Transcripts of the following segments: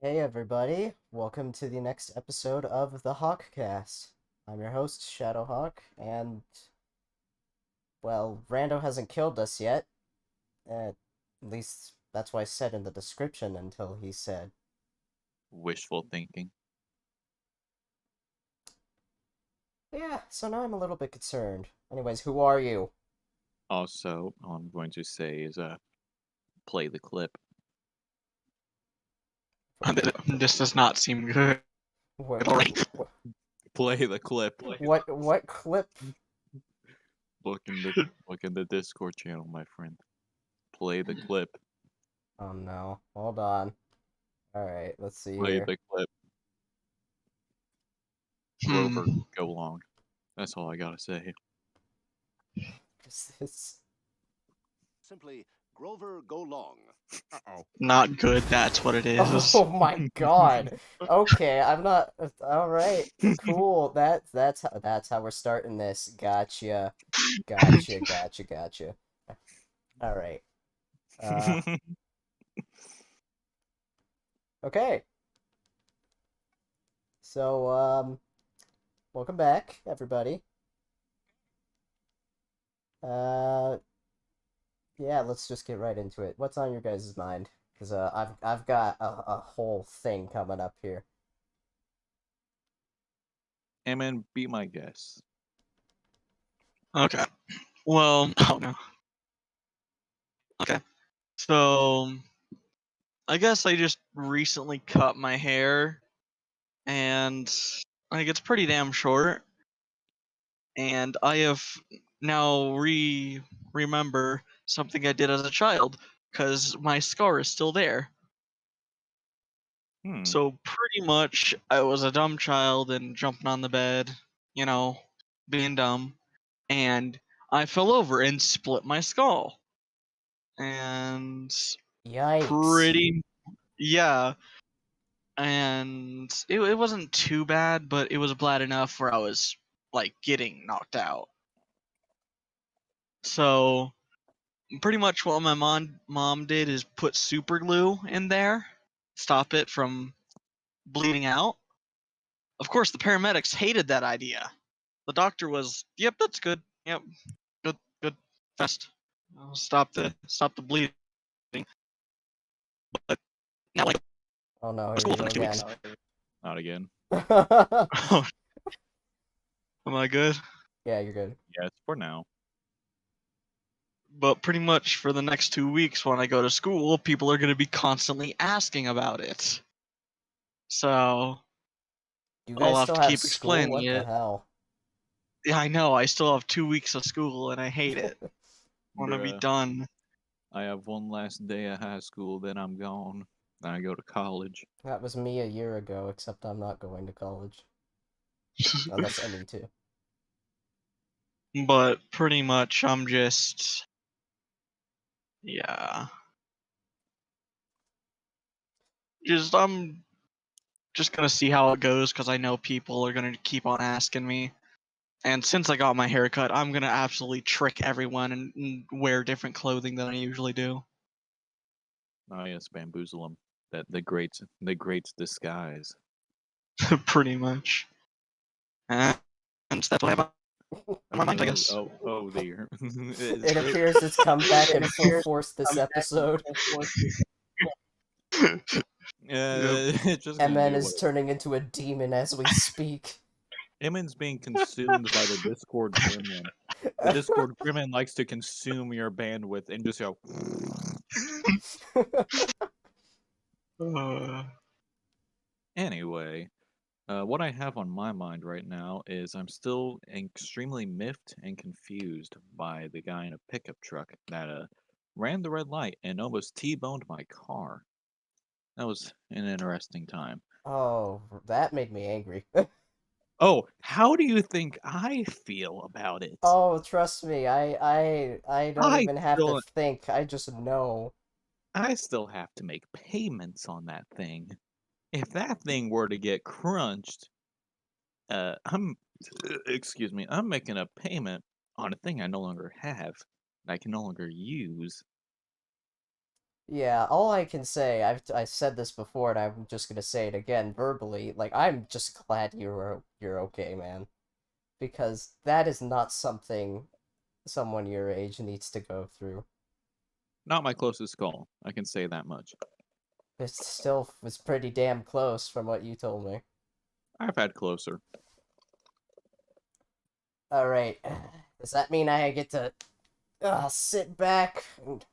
Hey everybody, welcome to the next episode of the Hawkcast. I'm your host, Shadowhawk, and, well, Rando hasn't killed us yet. At least that's what I said in the description until he said. Wishful thinking. Yeah, so now I'm a little bit concerned. Anyways, who are you? Also, all I'm going to say is play the clip. This does not seem good What, already. Play the clip. what clip? Look in the Discord channel, my friend. Play the clip. Oh no, hold on. Alright, let's see Play here. the clip. Hmm. Grover, go long. That's all I gotta say. Is this... Simply, Grover, go long. Not good, that's what it is. Oh my god. Okay, I'm not. All right, cool. That's how we're starting this. Gotcha, gotcha. All right. Uh, okay. So, welcome back, everybody. Uh, yeah, let's just get right into it. What's on your guys' mind? Because I've got a whole thing coming up here. Amen, be my guest. Okay. Well, oh no. Okay. So, I guess I just recently cut my hair, and like it's pretty damn short, and I have now remember something I did as a child, because my scar is still there. Hmm. So pretty much, I was a dumb child and jumping on the bed, being dumb, and I fell over and split my skull. And Yikes. pretty, yeah, and it wasn't too bad, but it was bad enough where I was like getting knocked out. So pretty much what my mom did is put super glue in there, stop it from bleeding out. Of course, the paramedics hated that idea. The doctor was, "Yep, that's good. Yep, good, fast. Stop the bleeding." But now, like, Oh no, here school we for the go next 2 again. weeks. Not again. Oh, am I good? Yeah, you're good. Yes, for now. But pretty much for the next 2 weeks, when I go to school, people are going to be constantly asking about it. So You I'll guys have still to have keep school? explaining What the it. hell? Yeah, I know. I still have 2 weeks of school, and I hate it. I want to be Bruh. done. I have one last day of high school, then I'm gone. Then I go to college. That was me a year ago, except I'm not going to college. Unless I need to. But pretty much, I'm just, yeah. I'm just gonna see how it goes because I know people are gonna keep on asking me. And since I got my haircut, I'm gonna absolutely trick everyone and wear different clothing than I usually do. Oh yes, bamboozle them. That the great disguise. Pretty much. And that's what I have on my mind, I guess. Oh dear. It appears it's come back in full force this episode. It's just gonna MN do is what turning into a demon as we speak. Emin's being consumed by the Discord gremlin. The Discord gremlin likes to consume your bandwidth and just go. Uh, Anyway, what I have on my mind right now is I'm still extremely miffed and confused by the guy in a pickup truck that ran the red light and almost T-boned my car. That was an interesting time. Oh, that made me angry. Oh, how do you think I feel about it? Oh, trust me, I don't I even have to still think. I just know. I still have to make payments on that thing. If that thing were to get crunched, I'm excuse me, I'm making a payment on a thing I no longer have, that I can no longer use. Yeah, all I can say, I said this before, and I'm just gonna say it again verbally. Like, I'm just glad you're okay, man, because that is not something someone your age needs to go through. Not my closest call. I can say that much. It still was pretty damn close from what you told me. I've had closer. All right, does that mean I get to sit back and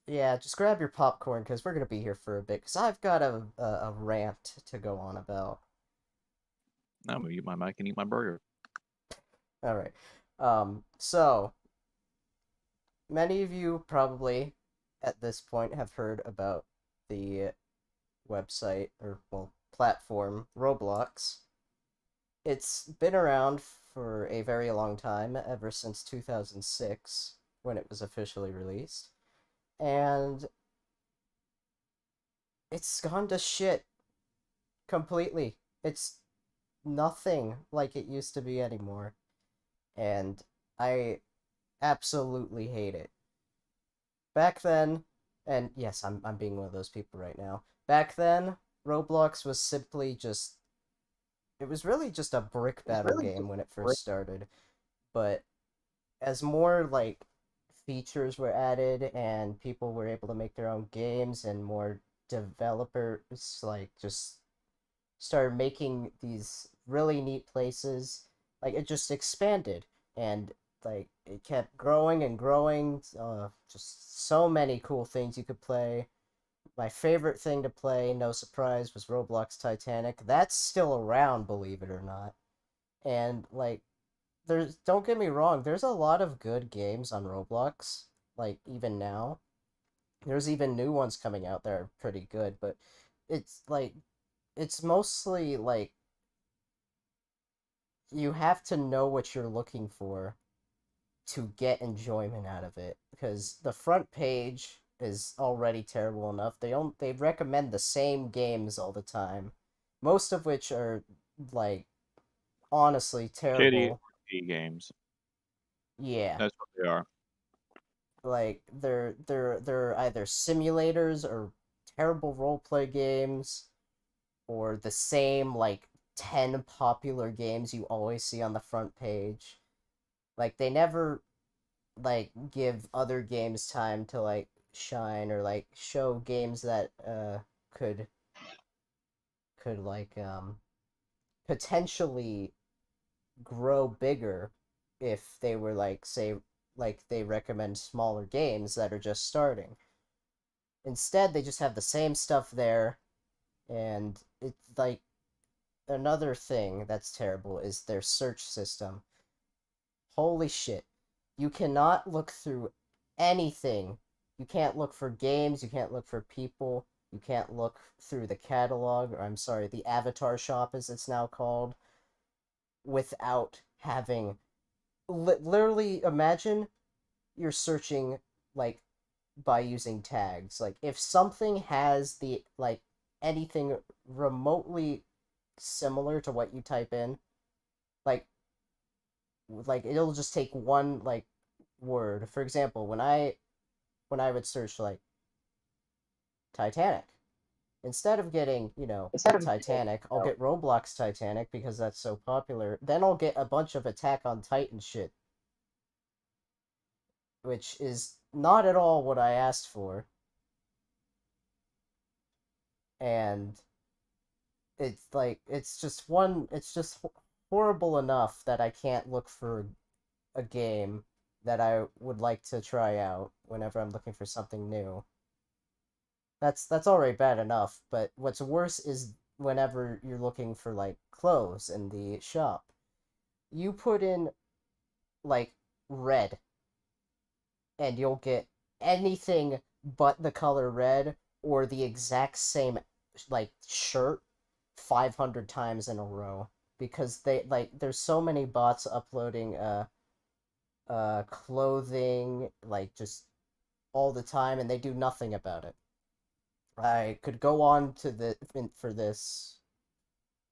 yeah, just grab your popcorn because we're gonna be here for a bit. Because I've got a rant to go on about. I'm gonna mute my mic and eat my burger. All right. So many of you probably at this point have heard about the website or well platform Roblox. It's been around for a very long time, ever since 2006 when it was officially released, and it's gone to shit completely. It's nothing like it used to be anymore, and I absolutely hate it. Back then, and yes, I'm being one of those people right now. Back then, Roblox was simply just it was really just a brick battle game when it first started, but as more like features were added and people were able to make their own games and more developers like just started making these really neat places, like it just expanded and like it kept growing and growing. Just so many cool things you could play. My favorite thing to play, no surprise, was Roblox Titanic. That's still around, believe it or not. And like there's don't get me wrong, there's a lot of good games on Roblox, like even now. There's even new ones coming out that are pretty good, but it's like it's mostly like you have to know what you're looking for to get enjoyment out of it because the front page is already terrible enough. They recommend the same games all the time, most of which are like honestly Kitty terrible. games. Yeah, That's what they are. like they're either simulators or terrible roleplay games or the same like 10 popular games you always see on the front page. Like they never like give other games time to like shine or like show games that could like potentially grow bigger if they were like say like they recommend smaller games that are just starting. Instead, they just have the same stuff there, and it's like another thing that's terrible is their search system. Holy shit. You cannot look through anything. You can't look for games, you can't look for people, you can't look through the catalog, or I'm sorry, the avatar shop as it's now called, without having literally imagine you're searching like by using tags. Like if something has the like anything remotely similar to what you type in, like it'll just take one like word. For example, when I would search like Titanic, instead of getting, Titanic, I'll get Roblox Titanic because that's so popular. Then I'll get a bunch of Attack on Titan shit, which is not at all what I asked for. And it's just horrible enough that I can't look for a game that I would like to try out whenever I'm looking for something new. That's already bad enough, but what's worse is whenever you're looking for like clothes in the shop. You put in like red and you'll get anything but the color red or the exact same like shirt 500 times in a row because they like there's so many bots uploading clothing like just all the time and they do nothing about it. I could go on to the for this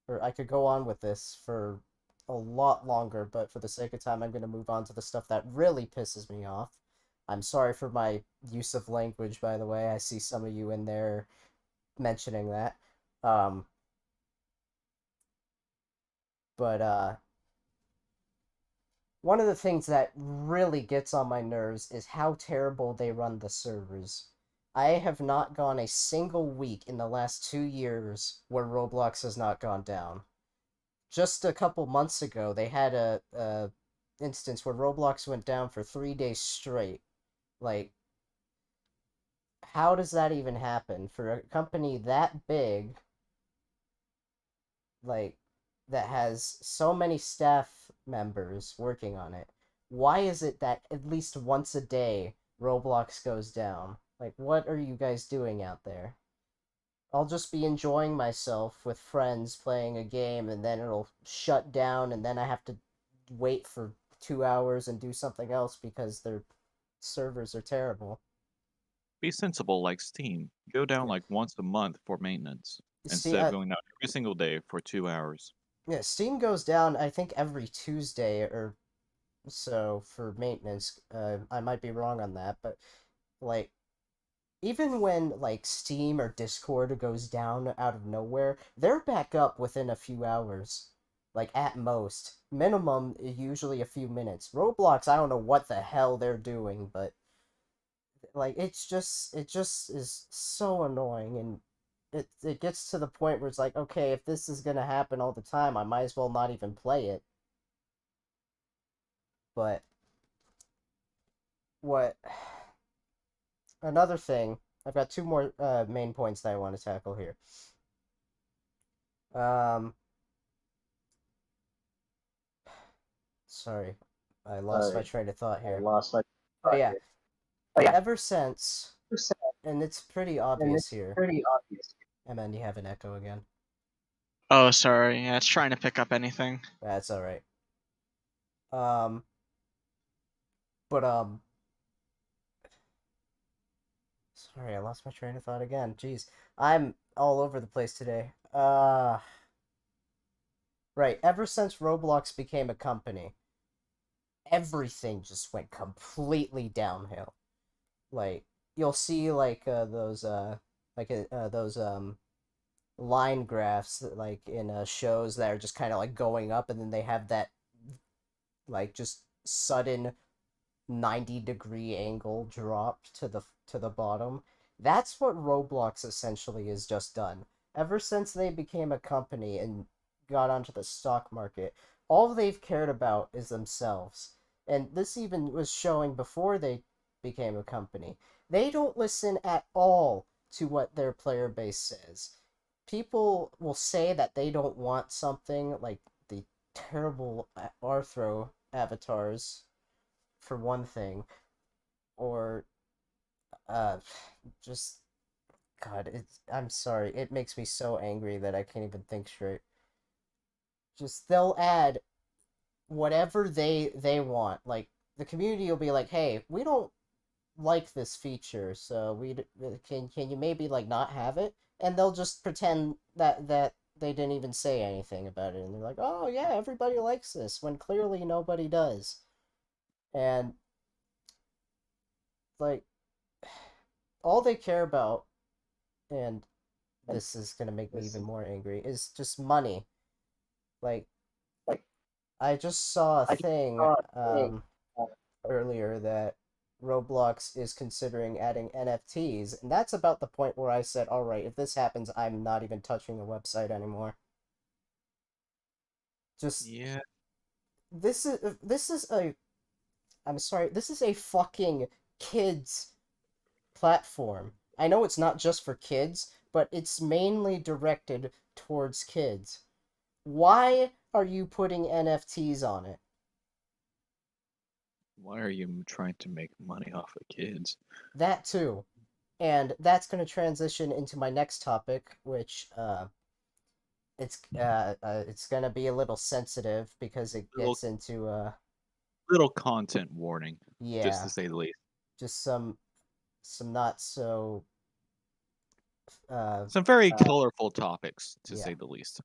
or I could go on with this for a lot longer, but for the sake of time I'm going to move on to the stuff that really pisses me off. I'm sorry for my use of language, by the way. I see some of you in there mentioning that. Um, but one of the things that really gets on my nerves is how terrible they run the servers. I have not gone a single week in the last 2 years where Roblox has not gone down. Just a couple months ago, they had a instance where Roblox went down for 3 days straight. Like, how does that even happen for a company that big, like, that has so many staff members working on it? Why is it that at least once a day Roblox goes down? Like, what are you guys doing out there? I'll just be enjoying myself with friends playing a game, and then it'll shut down, and then I have to wait for 2 hours and do something else because their servers are terrible. Be sensible like Steam. Go down like once a month for maintenance See, instead of going down every single day for 2 hours. yeah, Steam goes down, I think, every Tuesday or so for maintenance. I might be wrong on that, but, like, even when, like, Steam or Discord goes down out of nowhere, they're back up within a few hours. Like, at most. Minimum, usually a few minutes. Roblox, I don't know what the hell they're doing, but, like, it just is so annoying, and it gets to the point where it's like, okay, if this is gonna happen all the time, I might as well not even play it. But what another thing, I've got two more main points that I want to tackle here. Um, sorry, I lost my train of thought here. Oh yeah, ever since, and it's pretty obvious here. And you have an echo again. Oh, sorry. Yeah, it's trying to pick up anything. That's all right. But sorry, I lost my train of thought again. Jeez, I'm all over the place today. Right. Ever since Roblox became a company, everything just went completely downhill. Like, you'll see like those line graphs that, like, in shows that are just kind of like going up, and then they have that like just sudden 90-degree angle drop to the bottom. That's what Roblox essentially has just done. Ever since they became a company and got onto the stock market, all they've cared about is themselves. And this even was showing before they became a company. They don't listen at all to what their player base says. People will say that they don't want something, like the terrible Arthro avatars, for one thing, or uh just God, I'm sorry, it makes me so angry that I can't even think straight. Just they'll add whatever they want. Like, the community will be like, "Hey, we don't like this feature, so can you maybe like not have it?" And they'll just pretend that they didn't even say anything about it, and they're like, "Oh yeah, everybody likes this," when clearly nobody does. And, like, all they care about, and this is gonna make me even more angry, is just money. Like, I just saw a thing earlier that Roblox is considering adding NFTs, and that's about the point where I said, all right, if this happens, I'm not even touching the website anymore. Just Yeah. this is a I'm sorry, this is a fucking kids platform. I know it's not just for kids, but it's mainly directed towards kids. Why are you putting NFTs on it? Why are you trying to make money off of kids? That too. And that's going to transition into my next topic, which it's going to be a little sensitive because it Little, gets into little content warning, just yeah, to say the least. just some not so uh Some very colorful topics, to yeah. say the least.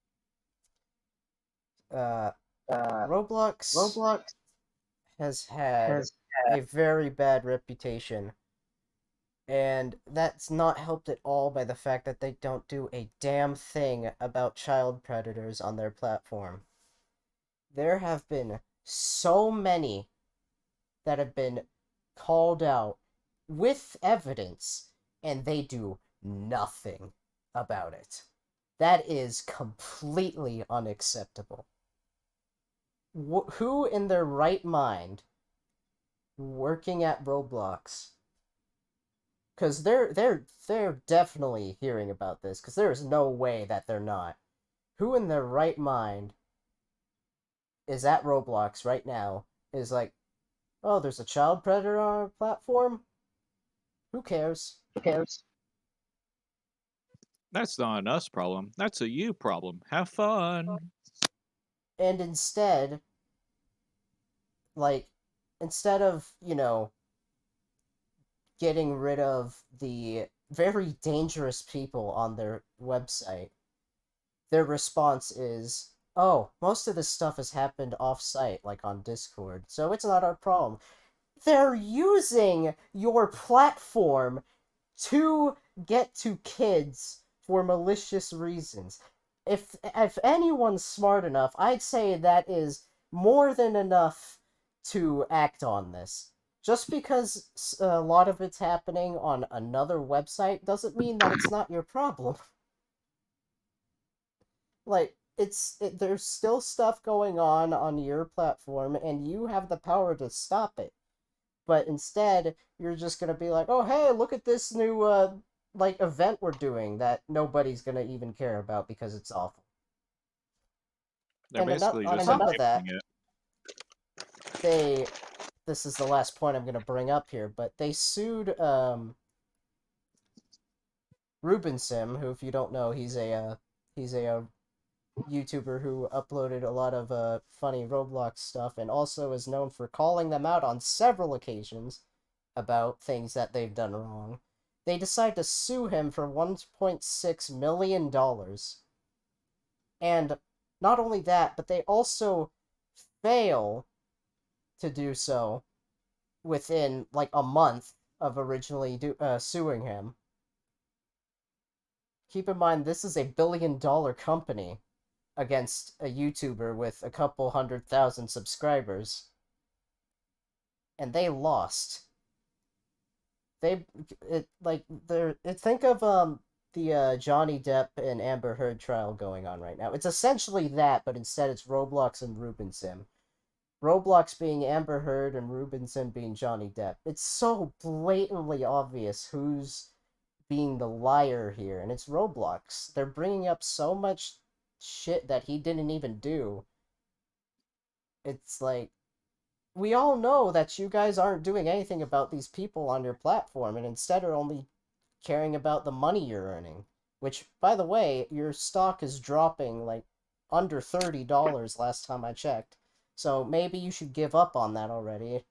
Roblox has had a very bad reputation. And that's not helped at all by the fact that they don't do a damn thing about child predators on their platform. There have been so many that have been called out with evidence, and they do nothing about it. That is completely unacceptable. Who in their right mind working at Roblox, because they're definitely hearing about this, because there is no way that they're not. Who in their right mind is at Roblox right now is like, oh, there's a child predator on our platform? Who cares? Who cares? That's not an us problem. That's a you problem. Have fun. And instead, like, instead of, getting rid of the very dangerous people on their website, their response is, oh, most of this stuff has happened off-site, like on Discord, so it's not our problem. They're using your platform to get to kids for malicious reasons. If anyone's smart enough, I'd say that is more than enough to act on this. Just because a lot of it's happening on another website doesn't mean that it's not your problem. Like, there's still stuff going on your platform, and you have the power to stop it. But instead, you're just gonna be like, oh, hey, look at this new, event we're doing that nobody's gonna even care about because it's awful. They're And basically on just top of that, enabling it. this is the last point I'm gonna bring up here, but they sued, Sim, who, if you don't know, he's a YouTuber who uploaded a lot of funny Roblox stuff and also is known for calling them out on several occasions about things that they've done wrong. They decide to sue him for $1.6 million. And not only that, but they also fail to do so within like a month of originally suing him. Keep in mind, this is a $1 billion company against a YouTuber with a couple 100,000 subscribers. And they lost. Think of the Johnny Depp and Amber Heard trial going on right now. It's essentially that, but instead it's Roblox and Sim. Roblox being Amber Heard and Sim being Johnny Depp. It's so blatantly obvious who's being the liar here, and it's Roblox. They're bringing up so much shit that he didn't even do. It's like, we all know that you guys aren't doing anything about these people on your platform, and instead are only caring about the money you're earning. Which, by the way, your stock is dropping like under $30 last time I checked. So maybe you should give up on that already.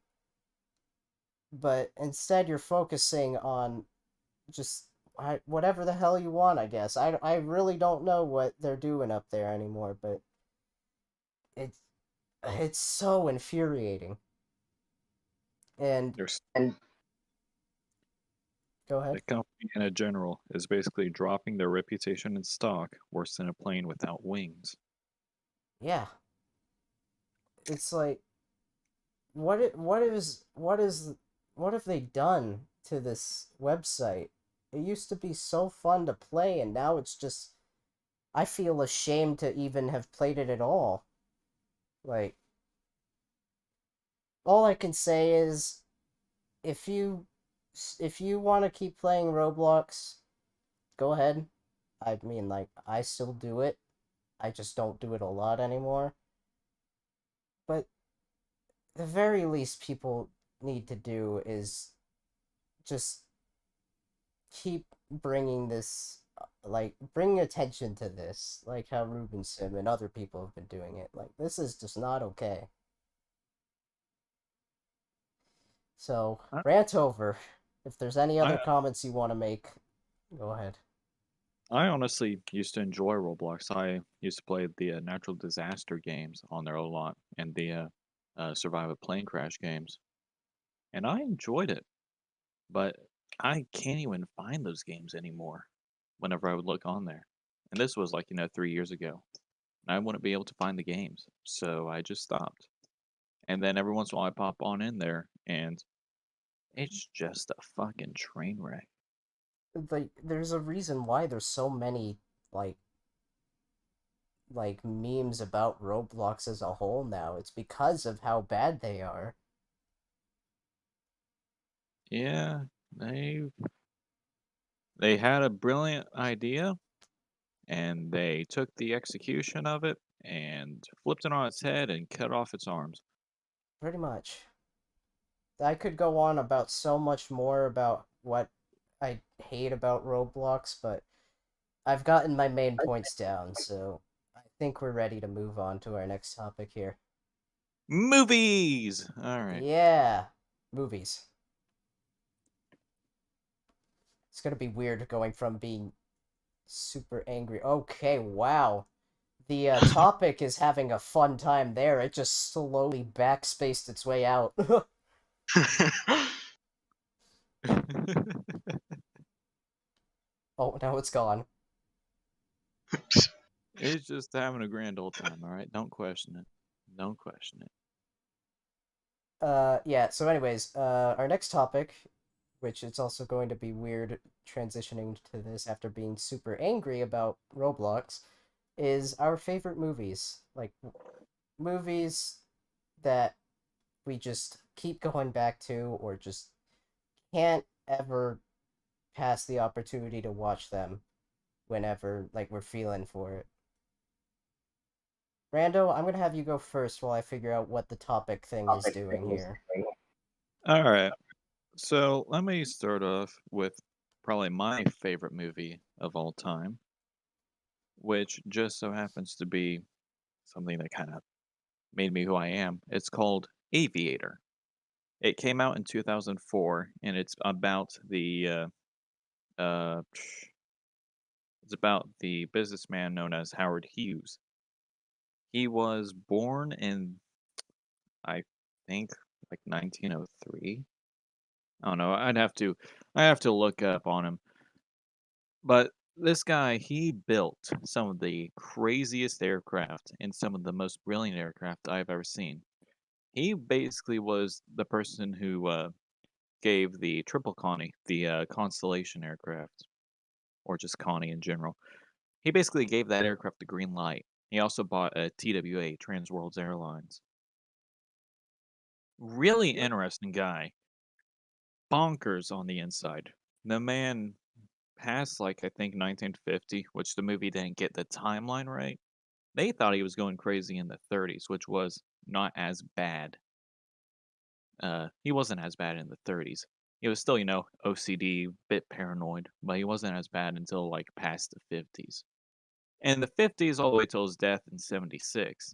But instead, you're focusing on just whatever the hell you want, I guess. I really don't know what they're doing up there anymore, but it's so infuriating. And There's go ahead. the company in a general is basically dropping their reputation and stock worse than a plane without wings. Yeah. It's like, what have they done to this website? It used to be so fun to play, and now it's just, I feel ashamed to even have played it at all. Like, all I can say is, if you want to keep playing Roblox, go ahead. I mean, like, I still do it. I just don't do it a lot anymore. But the very least people need to do is just keep bringing this, bring attention to this, like how Sim and other people have been doing it. Like, this is just not okay. So, I, rant over. If there's any other I comments you want to make, go ahead. I honestly used to enjoy Roblox. I used to play the natural disaster games on there a lot and the survive a plane crash games. and I enjoyed it. But I can't even find those games anymore whenever I would look on there. And this was like, 3 years ago. And I wouldn't be able to find the games. So I just stopped. And then every once in a while I pop on in there and it's just a fucking train wreck. There's a reason why there's so many like memes about Roblox as a whole now. It's because of how bad they are. Yeah, they had a brilliant idea and they took the execution of it and flipped it on its head and cut off its arms. Pretty much. I could go on about so much more about what I hate about Roblox, but I've gotten my main points down, so I think we're ready to move on to our next topic here. Movies! All right. Yeah, movies. It's gonna be weird going from being super angry. Okay, wow. The topic is having a fun time there. It just slowly backspaced its way out. Oh, now it's gone. It's just having a grand old time, all right? Don't question it. Don't question it. Yeah, so anyways, our next topic, which it's also going to be weird transitioning to this after being super angry about Roblox, is our favorite movies. Like, movies that we just keep going back to or just can't ever pass the opportunity to watch them whenever, like, we're feeling for it. Rando, I'm gonna have you go first while I figure out what the topic thing is doing here. All right. So let me start off with probably my favorite movie of all time, which just so happens to be something that kind of made me who I am. It's called Aviator. It came out in 2004, and it's about uh, it's about the businessman known as Howard Hughes. He was born in, I think, like 1903. I don't know. I have to look up on him. But this guy, he built some of the craziest aircraft and some of the most brilliant aircraft I've ever seen. He basically was the person who gave the Triple Connie, the Constellation aircraft, or just Connie in general. He basically gave that aircraft the green light. He also bought a TWA, Trans Worlds Airlines. Really interesting guy. Bonkers on the inside. The man passed, like, I think 1950, which the movie didn't get the timeline right. They thought he was going crazy in the 30s, which was not as bad. He wasn't as bad in the 30s. He was still, OCD, bit paranoid, but he wasn't as bad until like past the 50s. And the 50s all the way till his death in 76.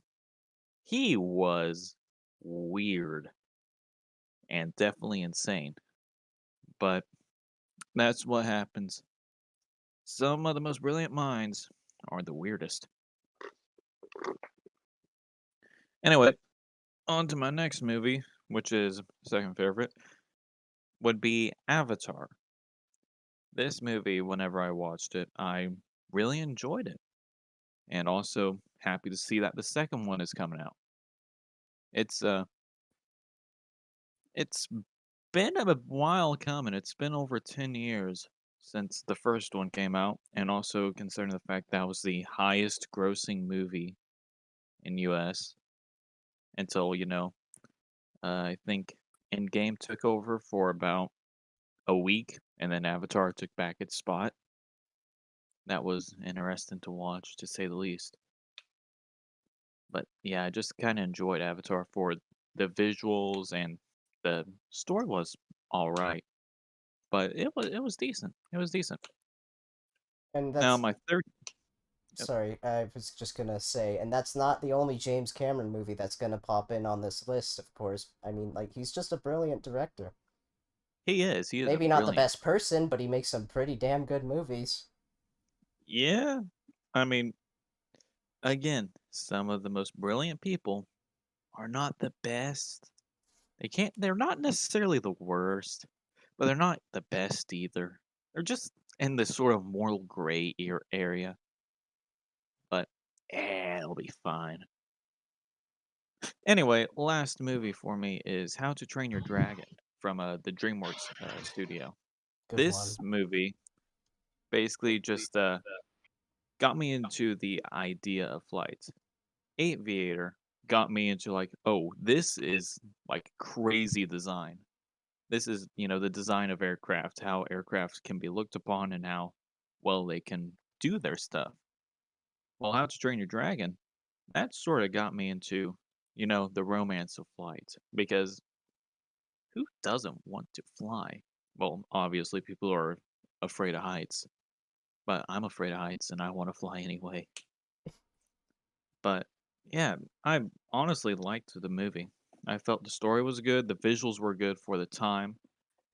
He was weird and definitely insane. But that's what happens. Some of the most brilliant minds are the weirdest. Anyway, on to my next movie, which is second favorite, would be Avatar. This movie, whenever I watched it, I really enjoyed it. And also happy to see that the second one is coming out. It's it's been a while coming. It's been over 10 years since the first one came out, and also considering the fact that was the highest grossing movie in US until, I think Endgame took over for about a week, and then Avatar took back its spot. That was interesting to watch, to say the least. But yeah, I just kind of enjoyed Avatar for the visuals, and the story was all right, but it was decent. It was decent. And Now that's my third. Yep. sorry, I was just gonna say, and that's not the only James Cameron movie that's gonna pop in on this list, of course. I mean, like, he's just a brilliant director. He is. He is a Maybe not the brilliant. best person, but he makes some pretty damn good movies. Yeah. I mean, again, some of the most brilliant people are not the best They're not necessarily the worst, but they're not the best either. They're just in this sort of moral gray area. But it'll be fine. Anyway, last movie for me is How to Train Your Dragon from the DreamWorks studio. Good one. This movie basically just got me into the idea of flight. Aviator got me into like, oh, this is like crazy design. This is, the design of aircraft, how aircraft can be looked upon and how well they can do their stuff. Well, How to Train Your Dragon, that sort of got me into, the romance of flight because who doesn't want to fly? Well, obviously people are afraid of heights, but I'm afraid of heights and I want to fly anyway. But yeah, I honestly liked the movie. I felt the story was good, the visuals were good for the time,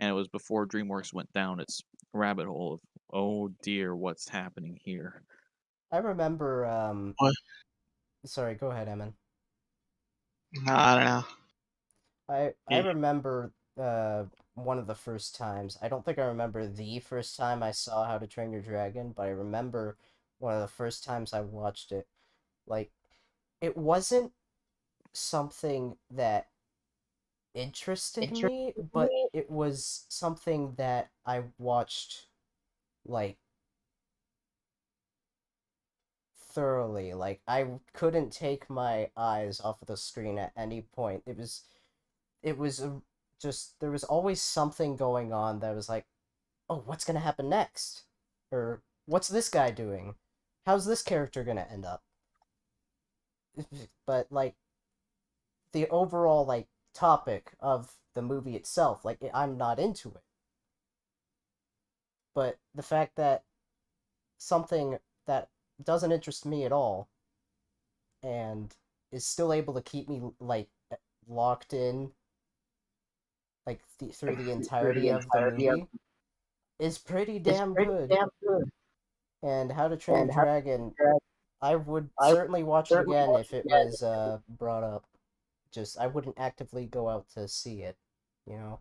and it was before DreamWorks went down its rabbit hole of, oh dear, what's happening here? I remember. What? Sorry, go ahead, Emin. No, I don't know. I remember one of the first times. I don't think I remember the first time I saw How to Train Your Dragon, but I remember one of the first times I watched it. Like, it wasn't something that interested me, but it was something that I watched, like, thoroughly. Like, I couldn't take my eyes off of the screen at any point. It was just, there was always something going on that was like, oh, what's gonna happen next? Or what's this guy doing? How's this character gonna end up? But like the overall like topic of the movie itself, like I'm not into it. But the fact that something that doesn't interest me at all and is still able to keep me like locked in like through the entirety of the movie is pretty damn good. And How to Train Your Dragon, I would certainly watch it again if it was brought up. Just I wouldn't actively go out to see it, you know.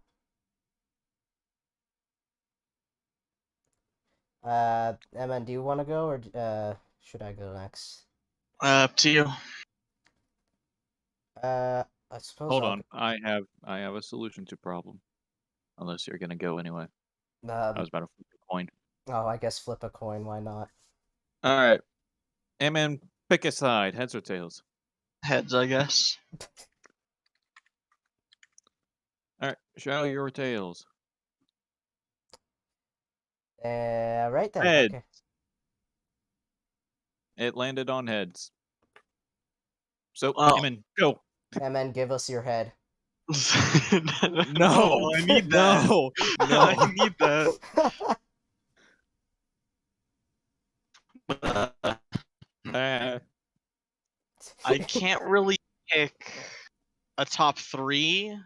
Emma, do you want to go or should I go next? Up to you. I suppose Hold I'll. on, I have a solution to problem. Unless you're gonna go anyway. I was about to flip a coin. Oh, I guess flip a coin. Why not? All right, Amen. Pick a side, heads or tails. Heads, I guess. All right, show your tails. Right then. Head. Okay. It landed on heads. So, Oh. Amen, go. And then give us your head. No, I need that. no, I no. need that. I can't really pick a top 3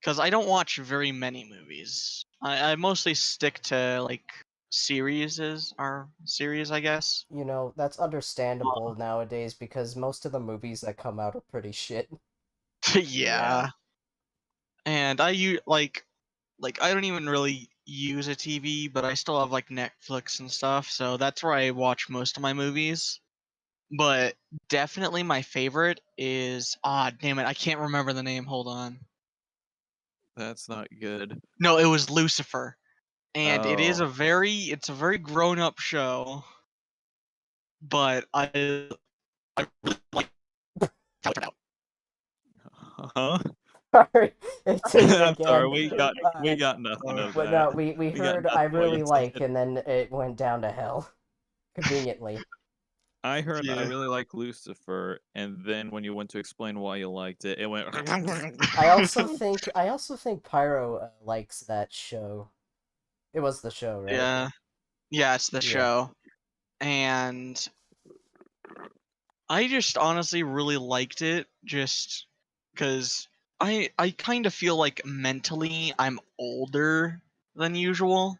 because I don't watch very many movies. I mostly stick to like series, I guess. You know, that's understandable nowadays because most of the movies that come out are pretty shit. Yeah. And like I don't even really use a TV, but I still have like Netflix and stuff, so that's where I watch most of my movies. But definitely my favorite is damn it, I can't remember the name. Hold on. That's not good. No, it was Lucifer. And it's Oh. a very grown-up show. But I really like how it turned out. Huh? Sorry, it did it I'm again. sorry, we got nothing of But that. no, we We got heard nothing I what really you like, said. and then it went down to hell. Conveniently. I heard I Yeah. really like Lucifer, and then when you went to explain why you liked it, it went. I also think Pyro likes that show. It was the show, right? Yeah. Yeah, it's the Yeah. show. And I just honestly really liked it just because I kind of feel like mentally I'm older than usual.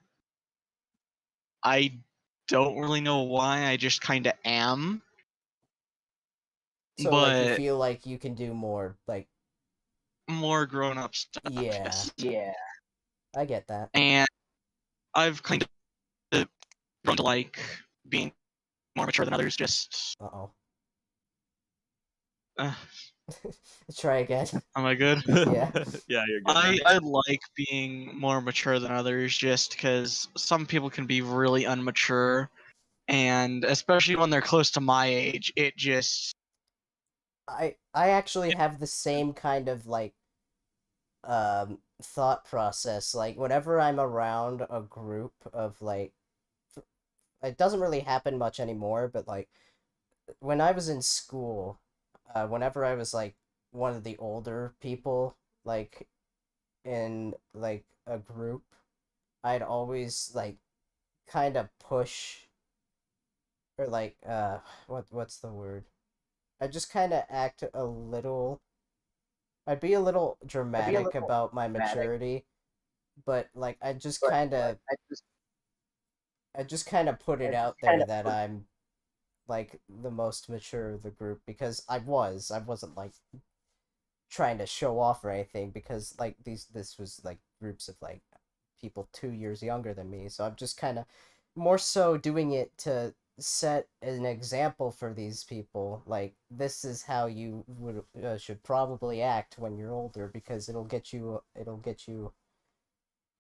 I don't really know why, I just kind of am. So like you But feel like you can do more, like more grown up stuff. Yeah, Yeah. I get that. And I've kind of grown to like being more mature than others. Just Uh-oh. uh, Try again. am I good? Yeah. Yeah, you're good now. I like being more mature than others just because some people can be really unmature, and especially when they're close to my age, it just I actually have the same kind of like thought process. Like whenever I'm around a group of like it doesn't really happen much anymore, but like when I was in school, whenever I was like one of the older people, like in like a group, I'd always like kind of push or like what's the word? I just kind of act a little. I'd be a little dramatic about my maturity, but like I just kind of put it out there that I'm like the most mature of the group because I wasn't like trying to show off or anything because like this was like groups of like people 2 years younger than me, so I'm just kind of more so doing it to set an example for these people. Like this is how you would should probably act when you're older because it'll get you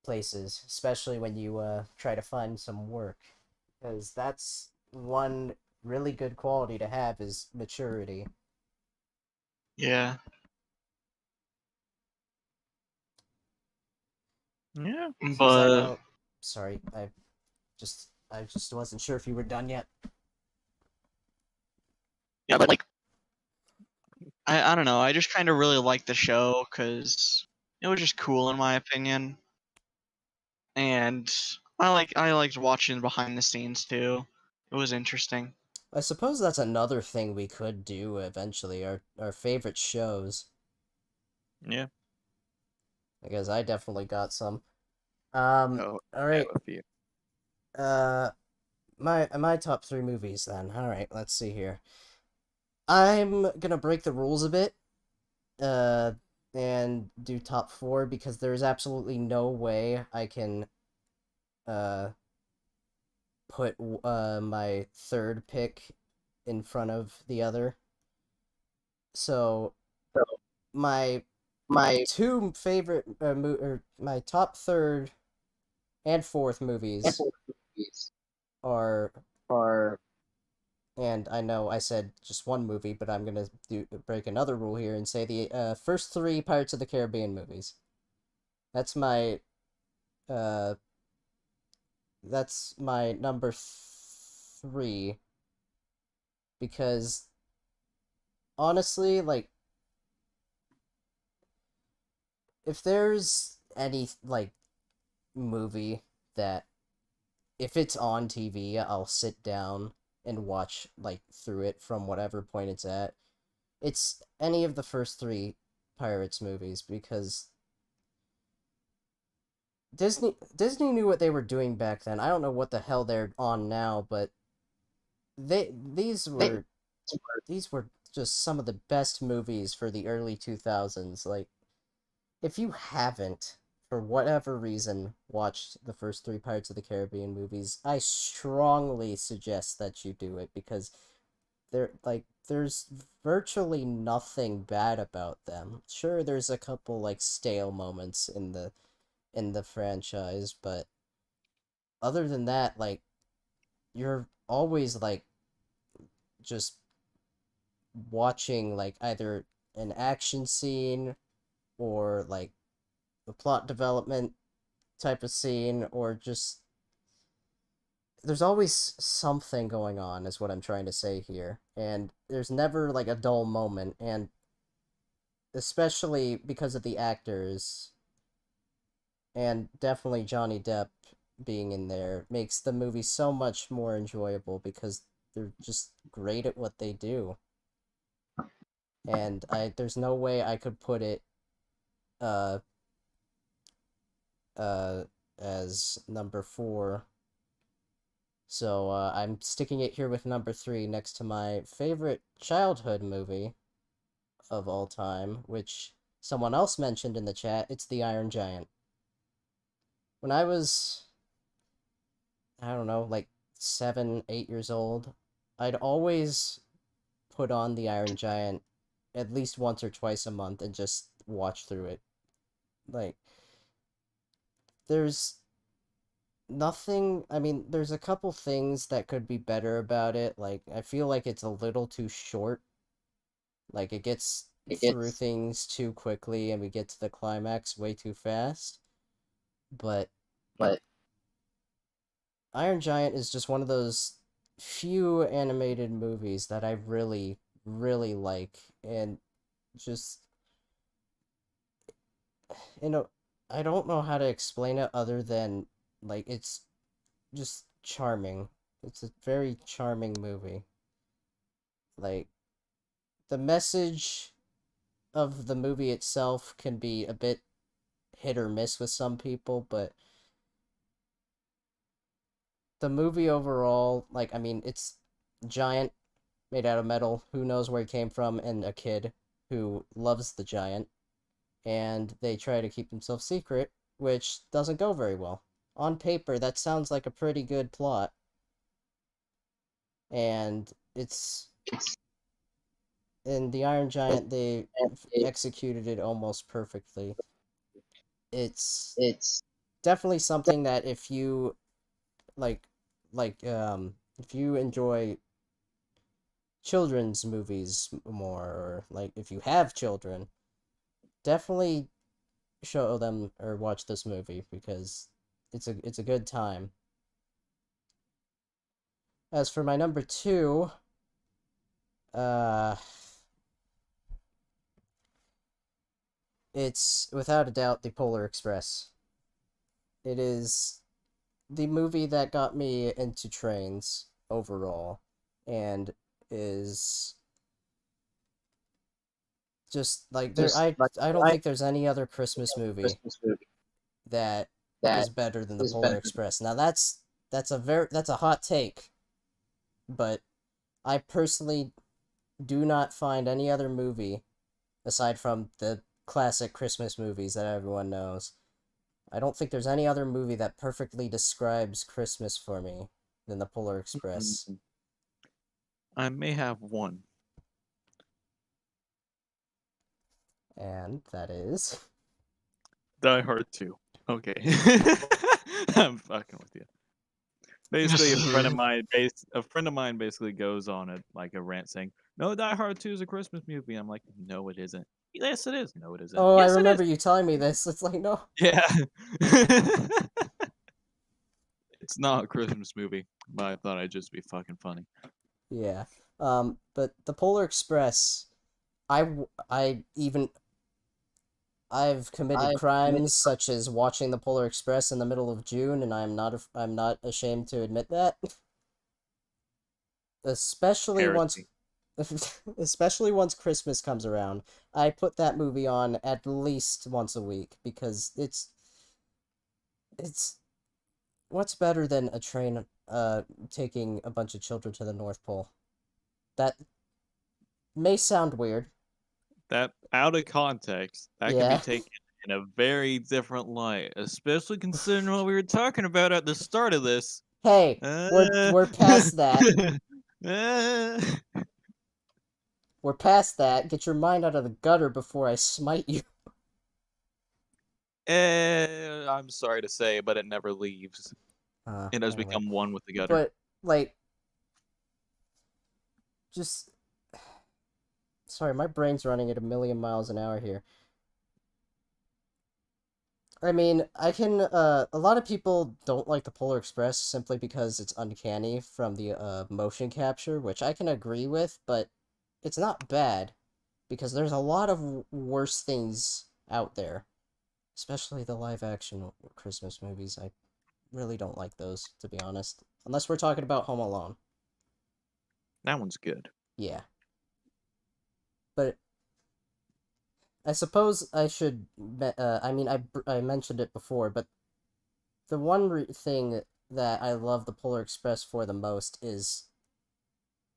places, especially when you try to find some work, because that's one really good quality to have is maturity. yeah. Yeah. Because I But know, sorry, I just wasn't sure if you were done yet. yeah, but like I don't know. I just kind of really liked the show because it was just cool in my opinion, and I liked watching behind the scenes too. It was interesting. I suppose that's another thing we could do eventually. Our favorite shows, Yeah. because I definitely got some. Oh, All I have right. a few. My top three movies then. All right, let's see here. I'm gonna break the rules a bit. Uh, and do top four because there's absolutely no way I can uh put my third pick in front of the other. So my My two favorite or my top third and fourth movies movies are, are and I know I said just one movie, but I'm gonna break another rule here and say the first three Pirates of the Caribbean movies. That's my uh that's my number three because honestly, like if there's any like movie that if it's on TV, I'll sit down and watch like through it from whatever point it's at. It's any of the first three Pirates movies because Disney knew what they were doing back then. I don't know what the hell they're on now, but they these were just some of the best movies for the early 2000s. Like if you haven't for whatever reason watched the first three Pirates of the Caribbean movies, I strongly suggest that you do it because there's virtually nothing bad about them. Sure, there's a couple like stale moments in the franchise, but other than that, like you're always like just watching like either an action scene or like the plot development type of scene or just there's always something going on is what I'm trying to say here, and there's never like a dull moment, and especially because of the actors and definitely Johnny Depp being in there makes the movie so much more enjoyable because they're just great at what they do. And I there's no way I could put it uh uh as number 4. So I'm sticking it here with number 3 next to my favorite childhood movie of all time, which someone else mentioned in the chat, it's the Iron Giant. When I was, I don't know, like 7, 8 years old, I'd always put on the Iron Giant at least once or twice a month and just watch through it. Like, there's nothing, I mean, there's a couple things that could be better about it. Like, I feel like it's a little too short. Like, it gets through things too quickly and we get to the climax way too fast. But Iron Giant is just one of those few animated movies that I really, really like. And just, I don't know how to explain it other than, like, it's just charming. It's a very charming movie. Like, the message of the movie itself can be a bit hit or miss with some people, but the movie overall, like, I mean, it's giant, made out of metal, who knows where he came from, and a kid who loves the giant, and they try to keep themselves secret, which doesn't go very well. On paper, that sounds like a pretty good plot, and it's in the Iron Giant, they executed it almost perfectly. It's definitely something that if you like if you enjoy children's movies more, or like if you have children, definitely show them or watch this movie because it's a good time. As for my number 2, uh it's without a doubt the Polar Express. It is the movie that got me into trains overall, and is just like I don't think there's any other Christmas movie that is better than the Polar Express. Now that's a hot take, but I personally do not find any other movie aside from the classic Christmas movies that everyone knows. I don't think there's any other movie that perfectly describes Christmas for me than the Polar Express. I may have one. And that is Die Hard 2. Okay. I'm fucking with you. Basically, a friend of mine basically goes on a rant saying, "No, Die Hard 2 is a Christmas movie." I'm like, "No, it isn't." Yes, it is. No, it isn't. Oh, I Yes, it remember is. you telling me this. It's like, no. Yeah. It's not a Christmas movie, but I thought I'd just be fucking funny. Yeah. But the Polar Express, I even I've committed crimes such as watching the Polar Express in the middle of June, and I'm not ashamed to admit that. Especially once Heresy. especially once Christmas comes around. I put that movie on at least once a week because it's what's better than a train taking a bunch of children to the North Pole? That may sound weird. That out of context, that can be Yeah. taken in a very different light, especially considering what we were talking about at the start of this. Hey, we're past that. We're past that. Get your mind out of the gutter before I smite you. I'm sorry to say, but it never leaves. It has Anyway. become one with the gutter. But like, just sorry, my brain's running at 1,000,000 miles an hour here. I mean, I can, a lot of people don't like the Polar Express simply because it's uncanny from the, motion capture, which I can agree with, but it's not bad, because there's a lot of worse things out there, especially the live-action Christmas movies. I really don't like those, to be honest, unless we're talking about Home Alone. That one's good. Yeah. But I suppose I should. I mean, I mentioned it before, but the one thing that I love the Polar Express for the most is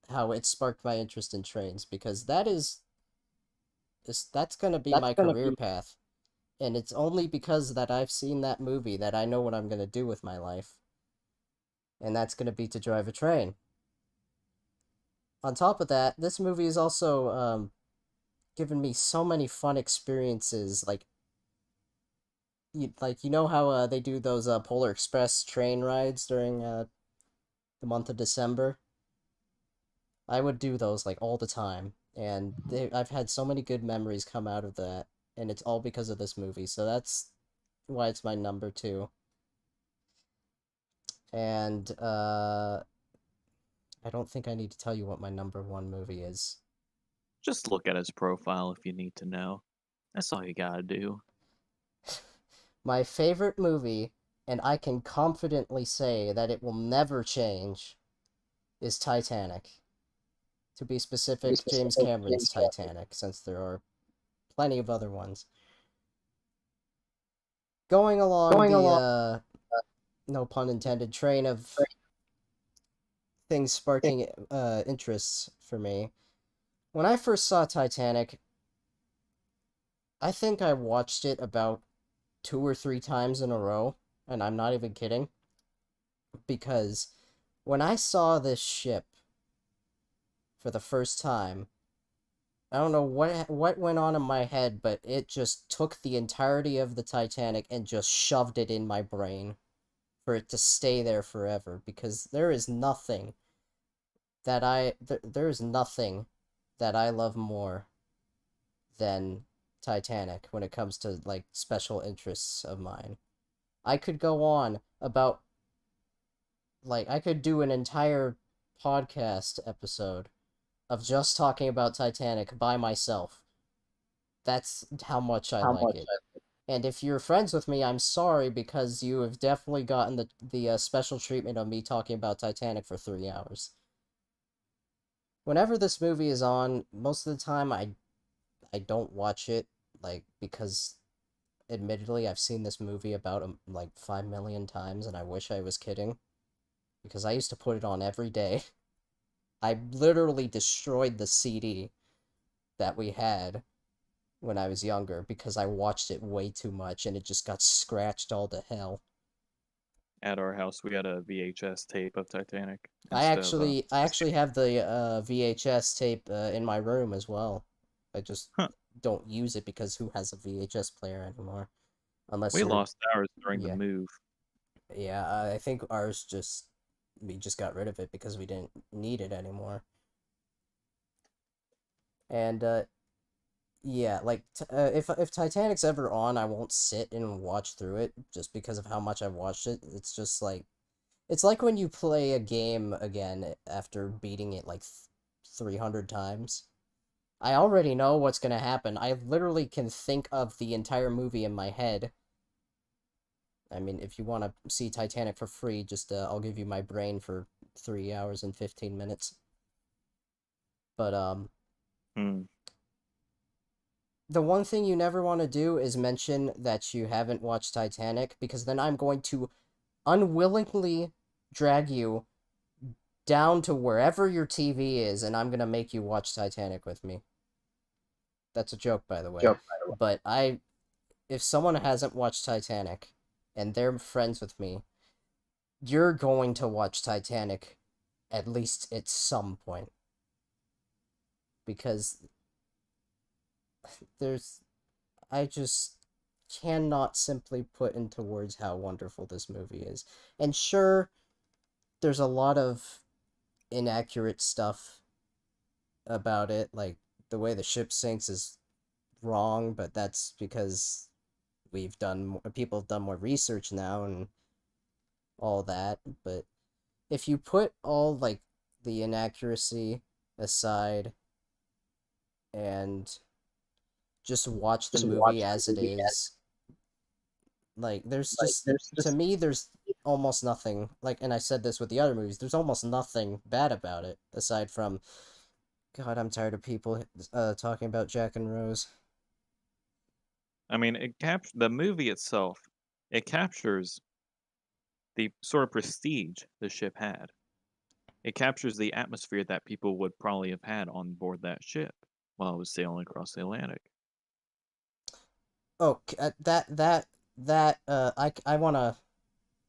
how it sparked my interest in trains, because that is That's gonna be my career path. And it's only because that I've seen that movie that I know what I'm gonna do with my life. And that's gonna be to drive a train. On top of that, this movie has also given me so many fun experiences. You know how they do those Polar Express train rides during the month of December? I would do those like all the time, and I've had so many good memories come out of that, and it's all because of this movie. So that's why it's my number two. And I don't think I need to tell you what my number one movie is. Just look at his profile if you need to know. That's all you gotta do. My favorite movie, and I can confidently say that it will never change, is Titanic. To be specific, James Cameron's Titanic, since there are plenty of other ones. Going along the, no pun intended, train of things sparking interests for me. When I first saw Titanic, I think I watched it about 2 or 3 times in a row, and I'm not even kidding. Because when I saw this ship for the first time, I don't know what went on in my head, but it just took the entirety of the Titanic and just shoved it in my brain for it to stay there forever. Because there is nothing there is nothing that I love more than Titanic when it comes to like special interests of mine. I could go on about I could do an entire podcast episode of just talking about Titanic by myself. That's how much I like it. And if you're friends with me, I'm sorry because you have definitely gotten the special treatment of me talking about Titanic for 3 hours. Whenever this movie is on, most of the time I don't watch it because admittedly I've seen this movie about 5 million times and I wish I was kidding because I used to put it on every day. I literally destroyed the CD that we had when I was younger because I watched it way too much and it just got scratched all to hell. At our house, we had a VHS tape of Titanic. I instead of, actually have the VHS tape in my room as well. I just Huh. don't use it because who has a VHS player anymore? Unless We you're... lost ours during Yeah. the move. Yeah, I think we just got rid of it because we didn't need it anymore. And yeah, if Titanic's ever on, I won't sit and watch through it just because of how much I've watched it. It's just it's like when you play a game again after beating it 300 times. I already know what's gonna happen. I literally can think of the entire movie in my head. I mean, if you want to see Titanic for free, just I'll give you my brain for 3 hours and 15 minutes. But the one thing you never want to do is mention that you haven't watched Titanic, because then I'm going to unwillingly drag you down to wherever your TV is, and I'm gonna make you watch Titanic with me. That's a joke, by the way. But if someone hasn't watched Titanic, and they're friends with me, you're going to watch Titanic at least at some point. Because I just cannot simply put into words how wonderful this movie is. And sure, there's a lot of inaccurate stuff about it, like the way the ship sinks is wrong, but that's because people have done more research now and all that. But if you put all the inaccuracy aside and just watch the movie as it is, to me there's almost nothing, and I said this with the other movies, there's almost nothing bad about it aside from, God, I'm tired of people talking about Jack and Rose. I mean, the movie itself. It captures the sort of prestige the ship had. It captures the atmosphere that people would probably have had on board that ship while it was sailing across the Atlantic. Oh, I wanna.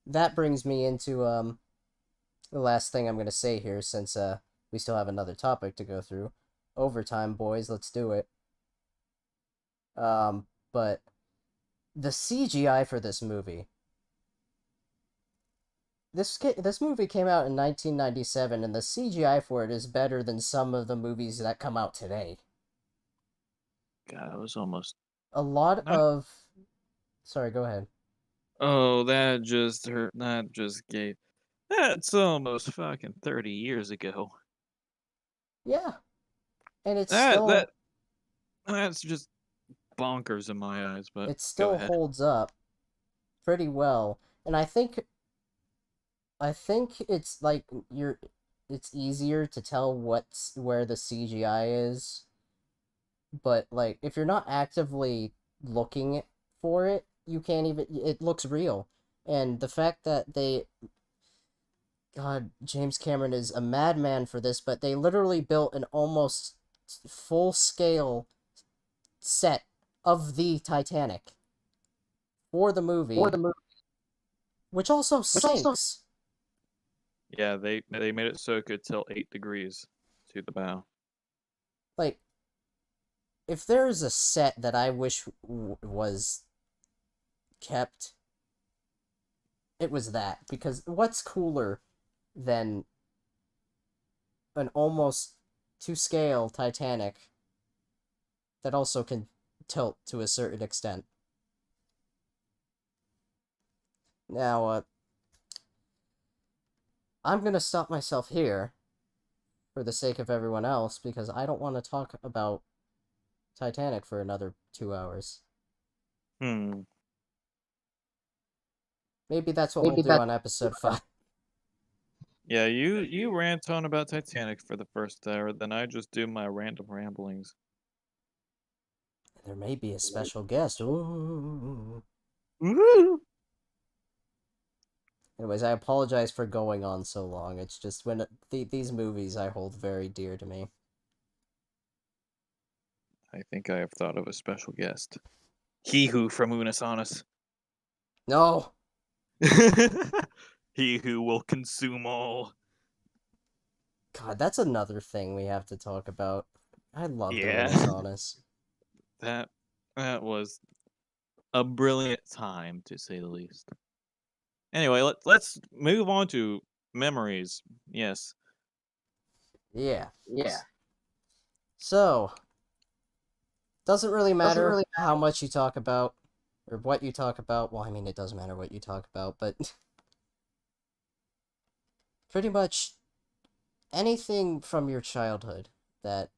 That brings me into the last thing I'm gonna say here, since we still have another topic to go through. Overtime, boys, let's do it. But the CGI for this movie. This movie came out in 1997, and the CGI for it is better than some of the movies that come out today. God, it was almost. A lot Not, of. Sorry, go ahead. oh, that just hurt. That just gave. That's almost fucking 30 years ago. Yeah, and That that that's just bonkers in my eyes. But it go still ahead. holds up pretty well, and I think it's like it's easier to tell where the CGI is, but like if you're not actively looking for it, you can't even it looks real. And the fact that God, James Cameron is a madman for this, but they literally built an almost full scale set of the Titanic for the movie, which also sinks. Yeah, they made it so it could tell 8 degrees to the bow. Like, if there's a set that I wish was kept, it was that. Because what's cooler than an almost to scale Titanic that also can tilt to a certain extent? Now, I'm gonna stop myself here for the sake of everyone else because I don't want to talk about Titanic for another 2 hours. Hmm. Maybe that's what we'll do on episode 5. Yeah, you rant on about Titanic for the first hour, then I just do my random ramblings. There may be a special guest. Ooh. Woo! Anyways, I apologize for going on so long. It's just when these movies I hold very dear to me. I think I have thought of a special guest. He who from Unisonus. No! He who will consume all. God, that's another thing we have to talk about. I love the Yeah. Renaissance. That that was a brilliant time to say the least. Anyway, let's move on to memories. Yes. Yeah. So, doesn't really matter how much you talk about, or what you talk about. Well, I mean, it does matter what you talk about, but pretty much anything from your childhood that